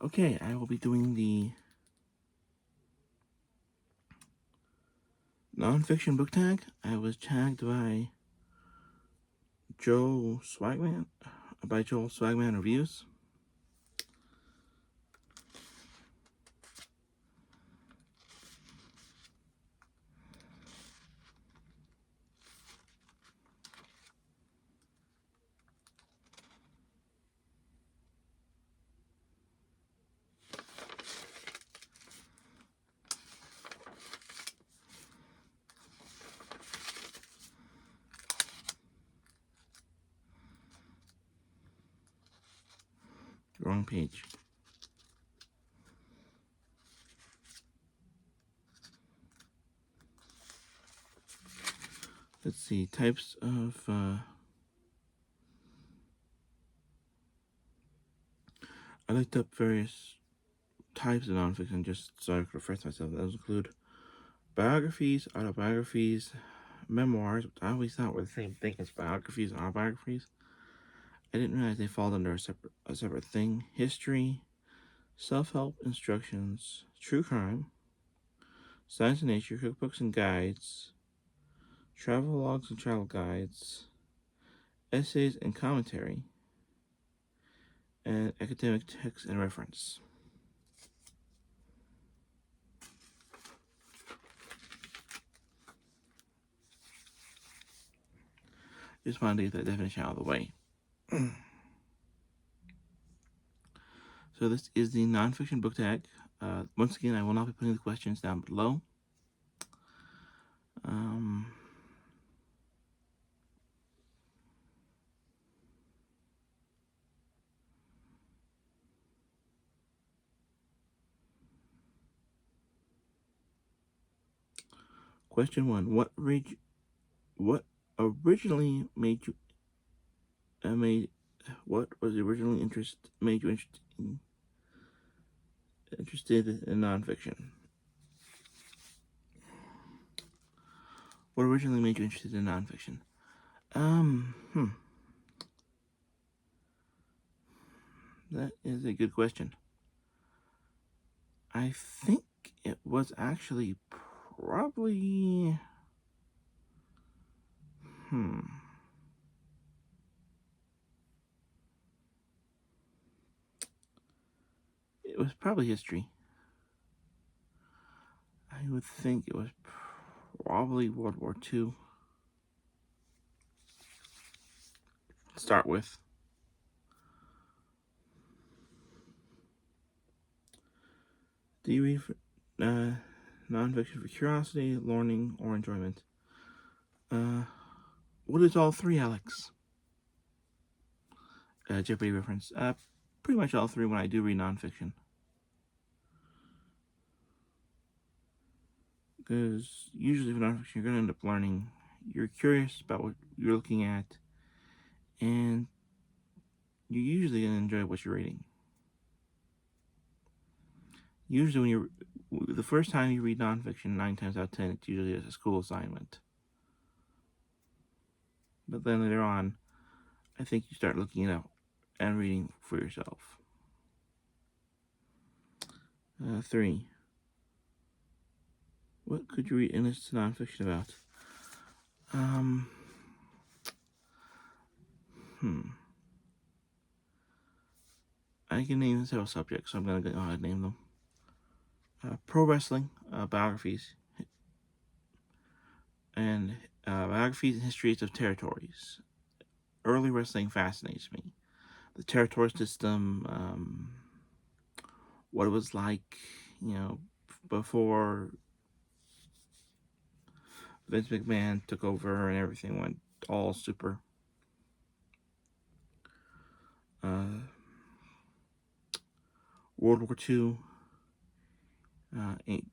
Okay, I will be doing the nonfiction book tag. I was tagged by Joe Swagman, by Joel Swagman Reviews. Wrong page. Let's see, types of, I looked up various types of nonfiction just so I could refresh myself. Those include biographies, autobiographies, memoirs, which I always thought were the same thing as biographies and autobiographies. I didn't realize they fall under a separate thing. History, self-help instructions, true crime, science and nature, cookbooks and guides, travel logs and travel guides, essays and commentary, and academic text and reference. Just wanted to get that definition out of the way. So this is the nonfiction book tag. Once again, I will not be putting the questions down below. Question 1: What originally made you what was the originally made you interested in nonfiction? What originally made you interested in nonfiction? That is a good question. I think it was actually probably it was probably history. I would think it was probably World War II. Start with. Do you read nonfiction for curiosity, learning, or enjoyment? What is all three, Alex? Jeopardy reference. Pretty much all three when I do read nonfiction. Because usually with nonfiction, you're going to end up learning. You're curious about what you're looking at, and you're usually going to enjoy what you're reading. Usually when you're the first time you read nonfiction, 9 times out of 10, it's usually as a school assignment. But then later on, I think you start looking it up and reading for yourself. 3. What could you read endless nonfiction about? I can name several subjects, so I'm going to go ahead and name them. Pro wrestling, biographies, and biographies and histories of territories. Early wrestling fascinates me. The territory system, what it was like, before Vince McMahon took over and everything went all super. World War II,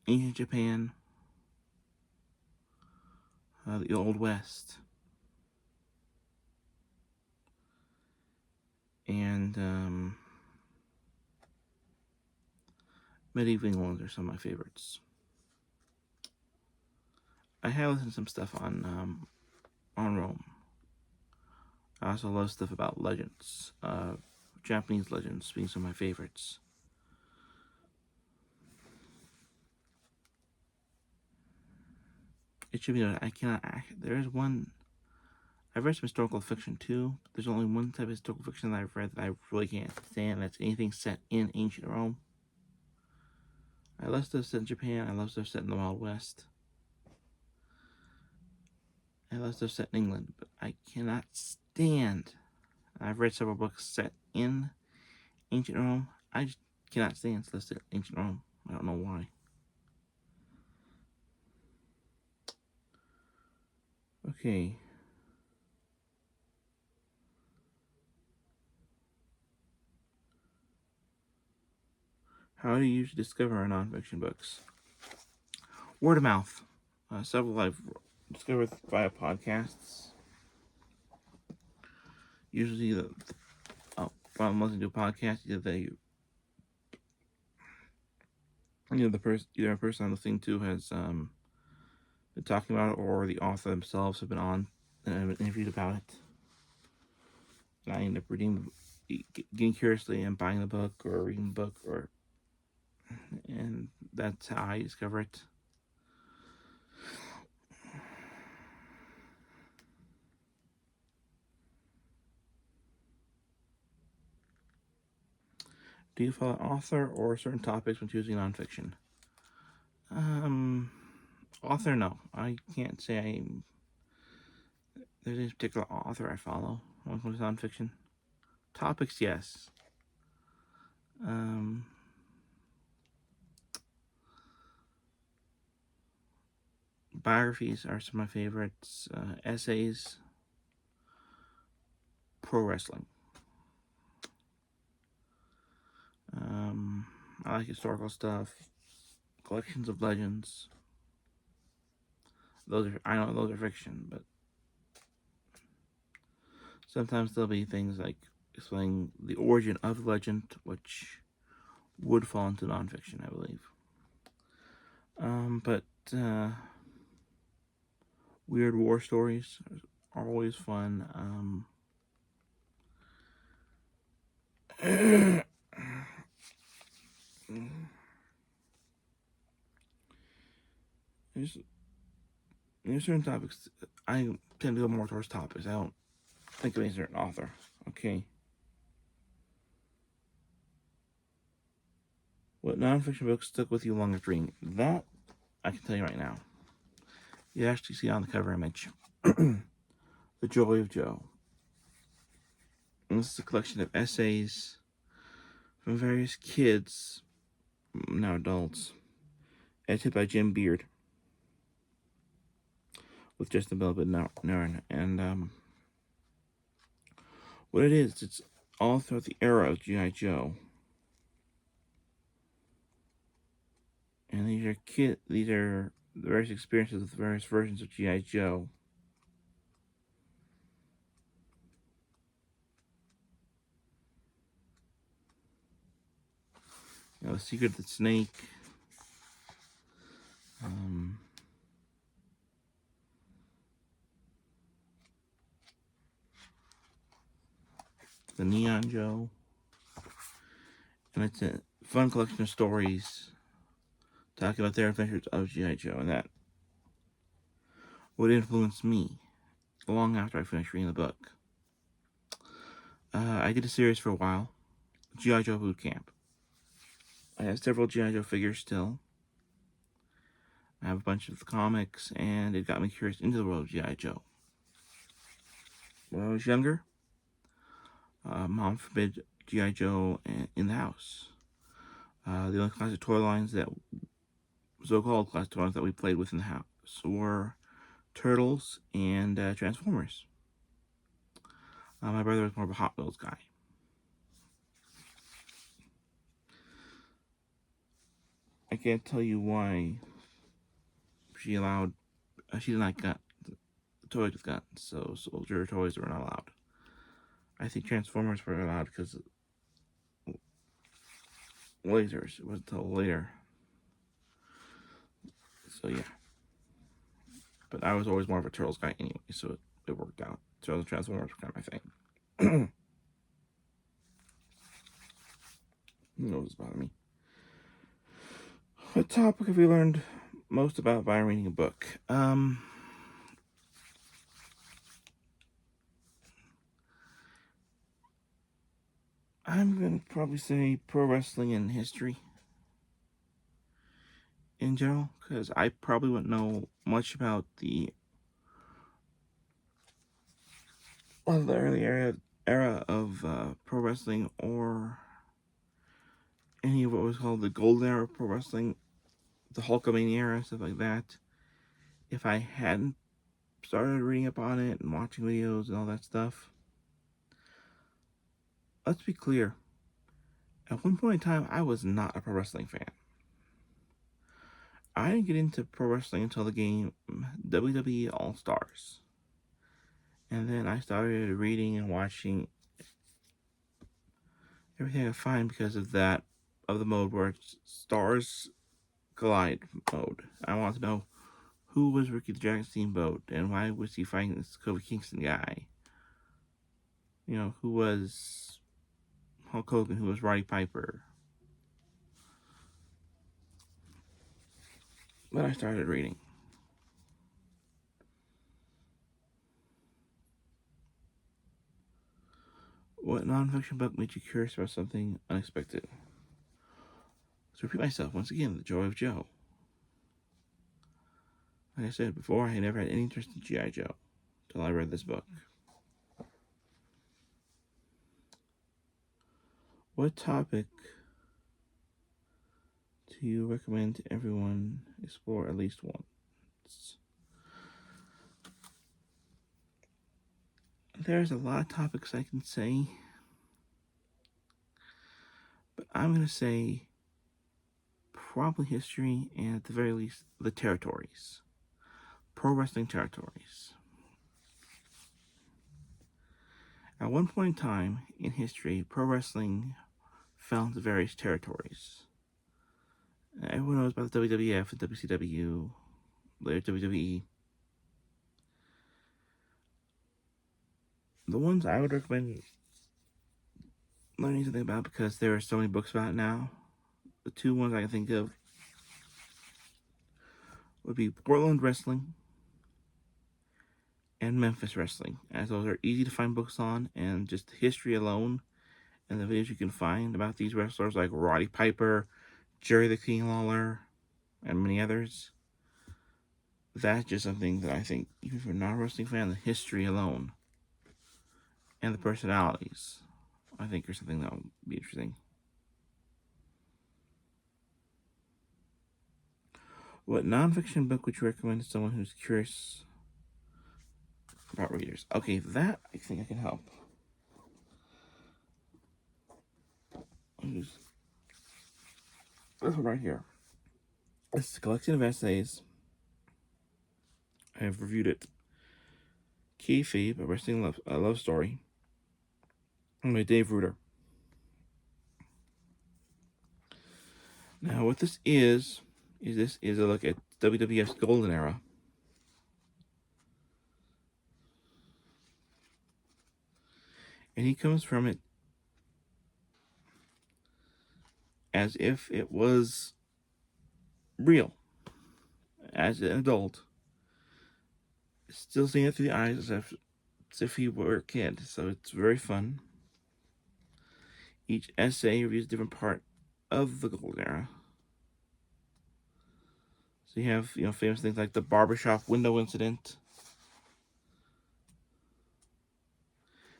ancient Japan, the Old West, and medieval England are some of my favorites. I have listened to some stuff on Rome. I also love stuff about legends, Japanese legends being some of my favorites. It should be noted, I cannot. There is one. I've read some historical fiction too. But there's only one type of historical fiction that I've read that I really can't stand. That's anything set in ancient Rome. I love stuff set in Japan. I love stuff set in the Wild West. I love stuff set in England, but I cannot stand. I've read several books set in ancient Rome. I just cannot stand stuff set in ancient Rome. I don't know why. Okay. How do you usually discover our nonfiction books? Word of mouth. Several I've discovered via podcasts. Usually, if I'm listening to a podcast, either a person I'm listening to has been talking about it, or the author themselves have been on and have been interviewed about it. And I end up getting curiously and buying the book or reading the book, and that's how I discover it. Do you follow an author or certain topics when choosing nonfiction? Author, no. I can't say there's any particular author I follow when it comes to nonfiction. Topics, yes. Biographies are some of my favorites. Essays, pro wrestling. I like historical stuff, collections of legends. I know those are fiction, but sometimes there'll be things like explaining the origin of the legend, which would fall into nonfiction, I believe. But weird war stories are always fun. There's certain topics I tend to go more towards topics. I don't think of any certain author. Okay. What nonfiction book stuck with you long after reading? That I can tell you right now. You actually see on the cover image. The Joy of Joe. And this is a collection of essays from various kids, now adults, edited by Jim Beard, with just a little bit Nern. And what it is, it's all throughout the era of G.I. Joe. And these are the various experiences with various versions of G.I. Joe. The Secret of the Snake. The Neon Joe. And it's a fun collection of stories talking about their adventures of G.I. Joe, and that would influence me long after I finished reading the book. I did a series for a while, G.I. Joe Boot Camp. I have several G.I. Joe figures still. I have a bunch of the comics, and it got me curious into the world of G.I. Joe. When I was younger, Mom forbid G.I. Joe in the house. The only classic toy lines so-called classic toy lines that we played with in the house were Turtles and Transformers. My brother was more of a Hot Wheels guy. I can't tell you why she did not get the toys with guns, so soldier toys were not allowed. I think Transformers were allowed because lasers. It wasn't until later. So yeah. But I was always more of a Turtles guy anyway, so it worked out. Turtles and Transformers were kind of my thing. Who knows about me? What topic have we learned most about by reading a book. I'm gonna probably say pro wrestling and history in general, because I probably wouldn't know much about the early era of pro wrestling, or any of what was called the golden era of pro wrestling, the Hulkamania era, stuff like that, if I hadn't started reading up on it and watching videos and all that stuff. Let's be clear. At one point in time, I was not a pro wrestling fan. I didn't get into pro wrestling until the game WWE All Stars. And then I started reading and watching everything I could find because of that, of the mode where it's Stars Collide mode. I wanted to know who was Ricky the Dragon Steamboat and why was he fighting this Kofi Kingston guy. You know, who was Hulk Hogan, who was Roddy Piper. But I started reading. What nonfiction book made you curious about something unexpected? To repeat myself once again, The Joy of Joe. Like I said before, I had never had any interest in G.I. Joe until I read this book. What topic do you recommend to everyone explore at least once? There's a lot of topics I can say, but I'm going to say probably history, and at the very least, the territories. Pro wrestling territories. At one point in time in history, pro wrestling fell into various territories. Everyone knows about the WWF and WCW, later WWE. The ones I would recommend learning something about, because there are so many books about it now, the two ones I can think of would be Portland Wrestling and Memphis Wrestling, as those are easy to find books on, and just the history alone and the videos you can find about these wrestlers like Roddy Piper, Jerry the King Lawler, and many others. That's just something that I think, even if you're not a wrestling fan, the history alone and the personalities, I think, are something that would be interesting. What nonfiction book would you recommend to someone who's curious about readers? Okay, that I think I can help. This one right here. It's a collection of essays. I have reviewed it. Kayfabe, a wrestling love story, by Dave Reuter. Now, what this is this is a look at WWF's golden era. And he comes from it as if it was real. As an adult, still seeing it through the eyes as if he were a kid. So it's very fun. Each essay reviews a different part of the golden era. So you have, famous things like the barbershop window incident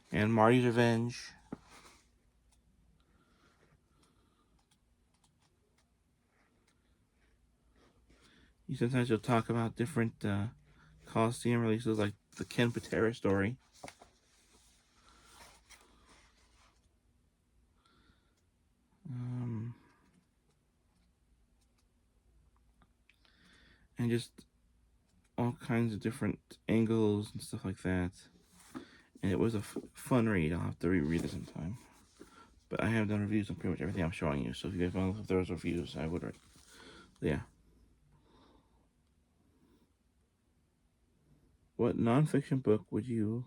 and Marty's Revenge. Sometimes you'll talk about different Coliseum releases, like the Ken Patera story. And just all kinds of different angles and stuff like that. And it was a fun read. I'll have to reread it sometime. But I have done reviews on pretty much everything I'm showing you. So if you guys want to look at those reviews, I would. Yeah. What nonfiction book would you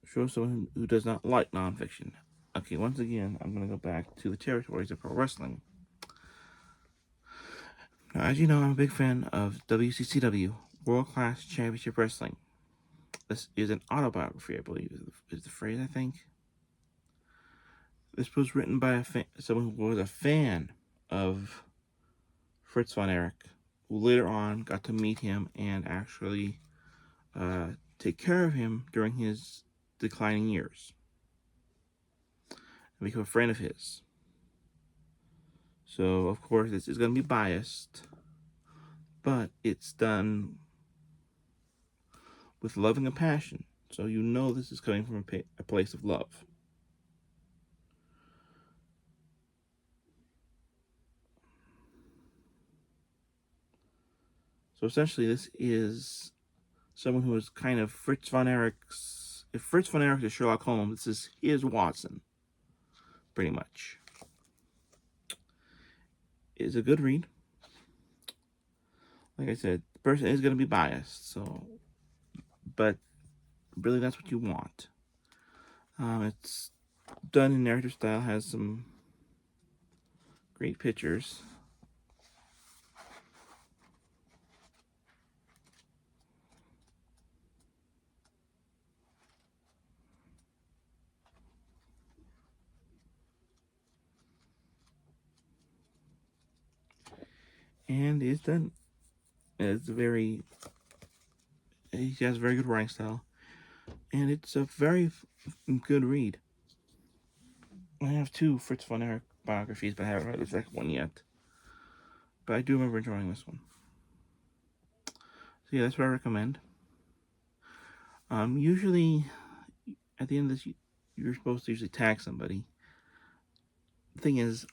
show someone who does not like nonfiction? Okay, once again, I'm going to go back to the territories of pro wrestling. Now, as you know, I'm a big fan of WCCW, World Class Championship Wrestling. This is an autobiography, I believe, is the phrase, I think. This was written by someone who was a fan of Fritz von Erich, who later on got to meet him and actually take care of him during his declining years and become a friend of his. So, of course, this is going to be biased, but it's done with love and compassion. So you know this is coming from a place of love. So essentially, this is someone who is kind of Fritz von Erich's. If Fritz von Erich is Sherlock Holmes, this is his Watson, pretty much. It's a good read. Like I said, the person is going to be biased, so, but really that's what you want. It's done in narrative style, has some great pictures. And it's done. It's very. He has a very good writing style, and it's a very good read. I have 2 Fritz von Erich biographies, but I haven't read the second one yet. But I do remember enjoying this one. So yeah, that's what I recommend. Usually, at the end of this, you're supposed to usually tag somebody. The thing is,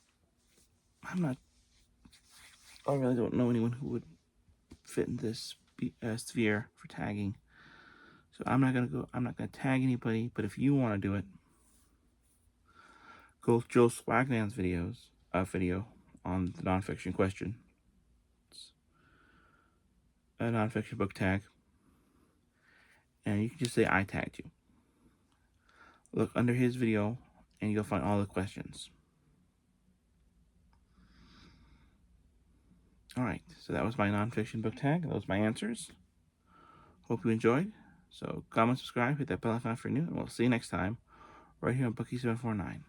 I really don't know anyone who would fit in this sphere for tagging. So I'm not gonna tag anybody. But if you want to do it, go to Joe Swagnan's video on the nonfiction question. It's a nonfiction book tag, and you can just say I tagged you. Look under his video, and you'll find all the questions. Alright, so that was my nonfiction book tag. Those my answers. Hope you enjoyed. So comment, subscribe, hit that bell icon for new, and we'll see you next time right here on Bookie749.